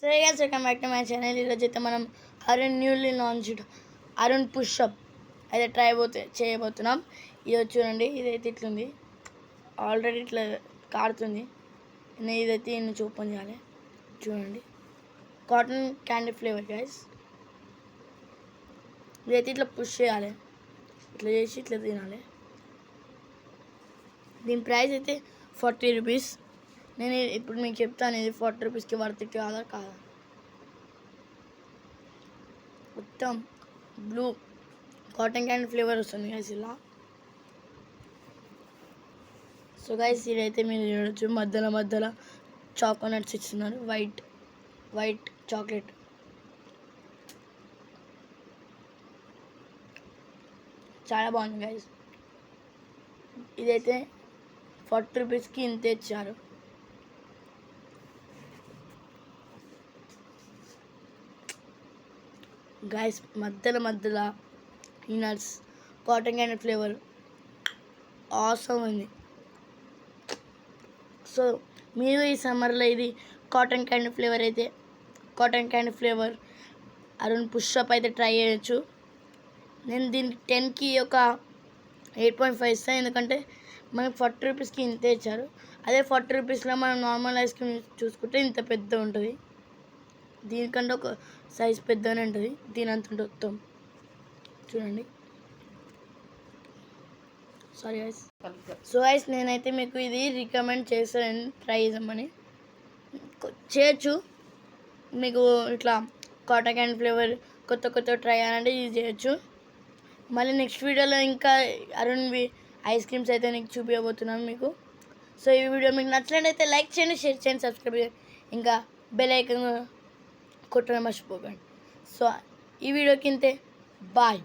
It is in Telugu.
So guys welcome back to my channel. ఈరోజు అయితే మనం Arun newly launched Arun pushup అయితే చేయబోతున్నాం. ఇది చూడండి, ఇదైతే ఇట్లుంది, ఆల్రెడీ ఇట్లా కారుతుంది. ఇదైతే నుంచి ఓపెన్ చేయాలి. చూడండి, కాటన్ క్యాండీ ఫ్లేవర్ గైస్. ఇదైతే ఇట్లా పుష్ చేయాలి, ఇట్లా చేసి ఇట్లా తినాలి. దీని ప్రైస్ అయితే 40 రూపీస్. నేను ఇప్పుడు మీకు చెప్తాను, ఇది 40 రూపీస్కి వర్త్ కాదా కాదా. మొత్తం బ్లూ కాటన్ క్యాండీ ఫ్లేవర్ వస్తుంది గైస్ ఇలా. సో గైస్ ఇదైతే మీరు చూడొచ్చు, మధ్యలో చాకోనట్స్ ఇస్తున్నారు, వైట్ చాక్లెట్. చాలా బాగుంది గైస్. ఇదైతే 40 రూపీస్కి ఇంత ఇచ్చారు. గైస్ మధ్యలో peanuts cotton candy flavour awesome ఉంది. సో మీరు ఈ సమ్మర్లో ఇది cotton candy flavour Arun pushup అయితే ట్రై చేయొచ్చు. నేను దీనికి 10కి ఒక 8.5 ఇస్తాను, ఎందుకంటే మనకు 40 రూపీస్కి ఇంతే ఇచ్చారు. అదే 40 రూపీస్లో మనం నార్మల్ ఐస్ క్రీమ్ చూసుకుంటే ఇంత పెద్ద ఉంటుంది, దీనికంటే ఒక సైజ్ పెద్దనే ఉంటుంది, దీని అంత ఉంటుంది మొత్తం. చూడండి. Sorry guys. సో గైస్ నేనైతే మీకు ఇది రికమెండ్ చేస్తాను, ట్రై చేద్దామని. చేయొచ్చు, మీకు ఇట్లా కాటన్ క్యాండీ ఫ్లేవర్ కొత్త ట్రై చేయాలంటే ఇది చేయొచ్చు. మళ్ళీ నెక్స్ట్ వీడియోలో ఇంకా అరుణ్వి ఐస్ క్రీమ్స్ అయితే నీకు చూపించబోతున్నాను మీకు. సో ఈ వీడియో మీకు నచ్చినట్లయితే లైక్ చేయండి, షేర్ చేయండి, సబ్స్క్రైబ్ చేయండి, ఇంకా బెల్ ఐకాన్ కొట్టడం మర్చిపోకండి. సో ఈ వీడియోకి ఇంతే, బాయ్.